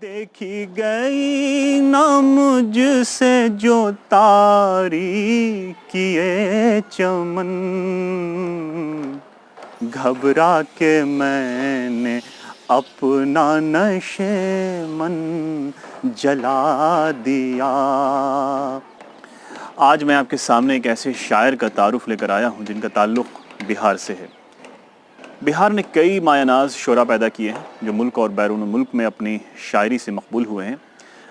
دیکھی گئی نہ مجھ سے جو تاریکیے چمن، گھبرا کے میں نے اپنا نشے من جلا دیا۔ آج میں آپ کے سامنے ایک ایسے شاعر کا تعارف لے کر آیا ہوں جن کا تعلق بہار سے ہے۔ بہار نے کئی مایہ ناز شعراء پیدا کیے ہیں جو ملک اور بیرون ملک میں اپنی شاعری سے مقبول ہوئے ہیں۔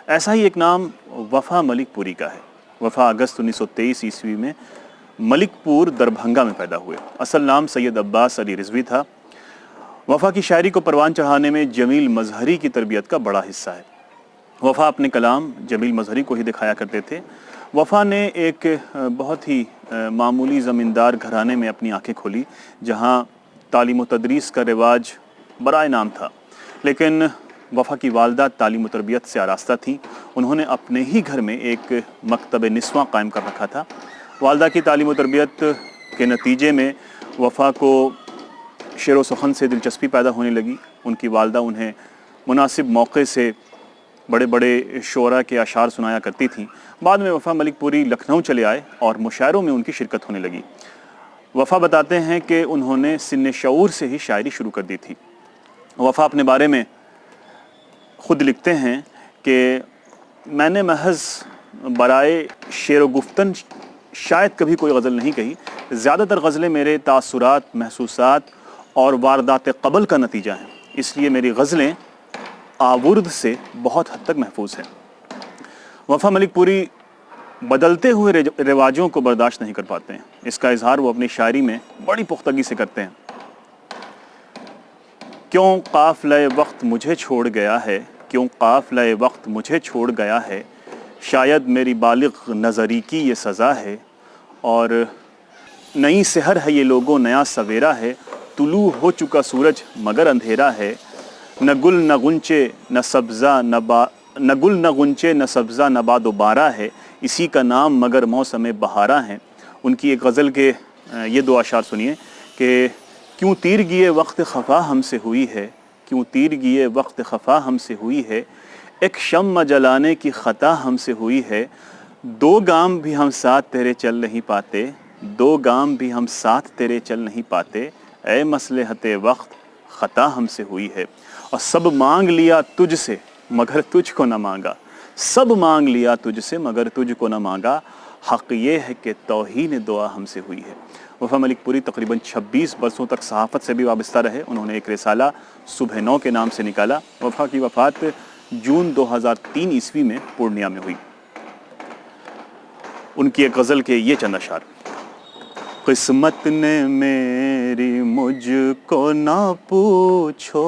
ایسا ہی ایک نام وفا ملک پوری کا ہے۔ وفا اگست 1923 عیسوی میں ملک پور دربھنگا میں پیدا ہوئے۔ اصل نام سید عباس علی رضوی تھا۔ وفا کی شاعری کو پروان چڑھانے میں جمیل مظہری کی تربیت کا بڑا حصہ ہے۔ وفا اپنے کلام جمیل مظہری کو ہی دکھایا کرتے تھے۔ وفا نے ایک بہت ہی معمولی زمیندار گھرانے میں اپنی آنکھیں کھولی جہاں تعلیم و تدریس کا رواج برائے نام تھا، لیکن وفا کی والدہ تعلیم و تربیت سے آراستہ تھیں۔ انہوں نے اپنے ہی گھر میں ایک مکتب نسواں قائم کر رکھا تھا۔ والدہ کی تعلیم و تربیت کے نتیجے میں وفا کو شعر و سخن سے دلچسپی پیدا ہونے لگی۔ ان کی والدہ انہیں مناسب موقع سے بڑے بڑے شعراء کے اشعار سنایا کرتی تھیں۔ بعد میں وفا ملک پوری لکھنؤ چلے آئے اور مشاعروں میں ان کی شرکت ہونے لگی۔ وفا بتاتے ہیں کہ انہوں نے سن شعور سے ہی شاعری شروع کر دی تھی۔ وفا اپنے بارے میں خود لکھتے ہیں کہ میں نے محض برائے شعر و گفتن شاید کبھی کوئی غزل نہیں کہی، زیادہ تر غزلیں میرے تاثرات، محسوسات اور واردات قبل کا نتیجہ ہیں، اس لیے میری غزلیں آورد سے بہت حد تک محفوظ ہیں۔ وفا ملک پوری بدلتے ہوئے رواجوں کو برداشت نہیں کر پاتے ہیں۔ اس کا اظہار وہ اپنی شاعری میں بڑی پختگی سے کرتے ہیں۔ کیوں قافلہ وقت مجھے چھوڑ گیا ہے، کیوں قافلہ وقت مجھے چھوڑ گیا ہے، شاید میری بالغ نظری کی یہ سزا ہے، اور نئی سحر ہے یہ لوگوں نیا سویرا ہے، طلوع ہو چکا سورج مگر اندھیرا ہے، نہ گل نہ غنچے نہ سبزہ نہ گل نہ غنچے نہ سبزہ نہ باد و بارہ ہے، اسی کا نام مگر موسم بہارا ہے۔ ان کی ایک غزل کے یہ دو اشعار سنیے کہ کیوں تیرگی وقت خفا ہم سے ہوئی ہے، کیوں تیرگی وقت خفا ہم سے ہوئی ہے، ایک شمع جلانے کی خطا ہم سے ہوئی ہے، دو گام بھی ہم ساتھ تیرے چل نہیں پاتے، دو گام بھی ہم ساتھ تیرے چل نہیں پاتے، اے مصلحت وقت خطا ہم سے ہوئی ہے، اور سب مانگ لیا تجھ سے مگر تجھ کو نہ مانگا، سب مانگ لیا تجھ سے مگر تجھ کو نہ مانگا، حق یہ ہے کہ توہین دعا ہم سے ہوئی ہے۔ وفا ملک پوری تقریباً 26 برسوں تک صحافت سے بھی وابستہ رہے۔ انہوں نے ایک رسالہ صبح 9 کے نام سے نکالا۔ وفا کی وفات جون 2003 عیسوی میں پورنیا میں ہوئی۔ ان کی ایک غزل کے یہ چند اشعار: قسمت نے میری مجھ کو نہ پوچھو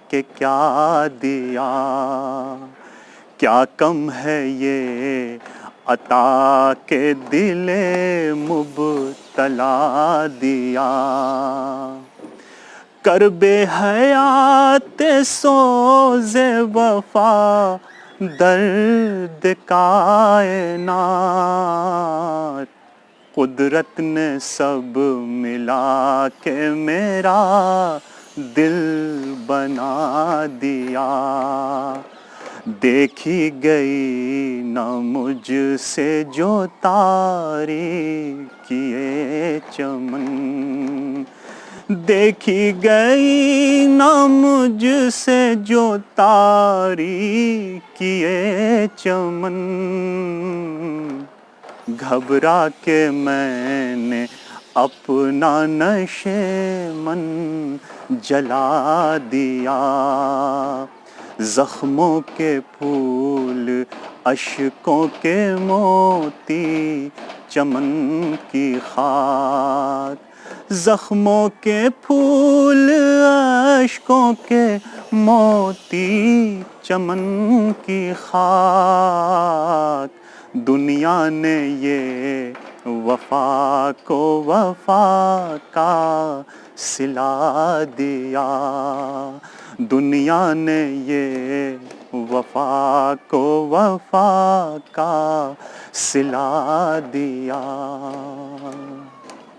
کہ کیا دیا، کیا کم ہے یہ عطا کے دل مبتلا دیا، کرب حیات سوز وفا درد کائنات، قدرت نے سب ملا کے میرا دل بنا دیا، دیکھی گئی نہ مجھ سے جو تاریکیے چمن، دیکھی گئی نہ مجھ سے جو تاریکیے چمن، گھبرا کے میں نے اپنا نشے من جلا دیا، زخموں کے پھول اشکوں کے موتی چمن کی خاک، زخموں کے پھول اشکوں کے موتی چمن کی خاک، دنیا نے یہ وفا کو وفا کا صلہ دیا، دنیا نے یہ وفا کو وفا کا صلہ دیا۔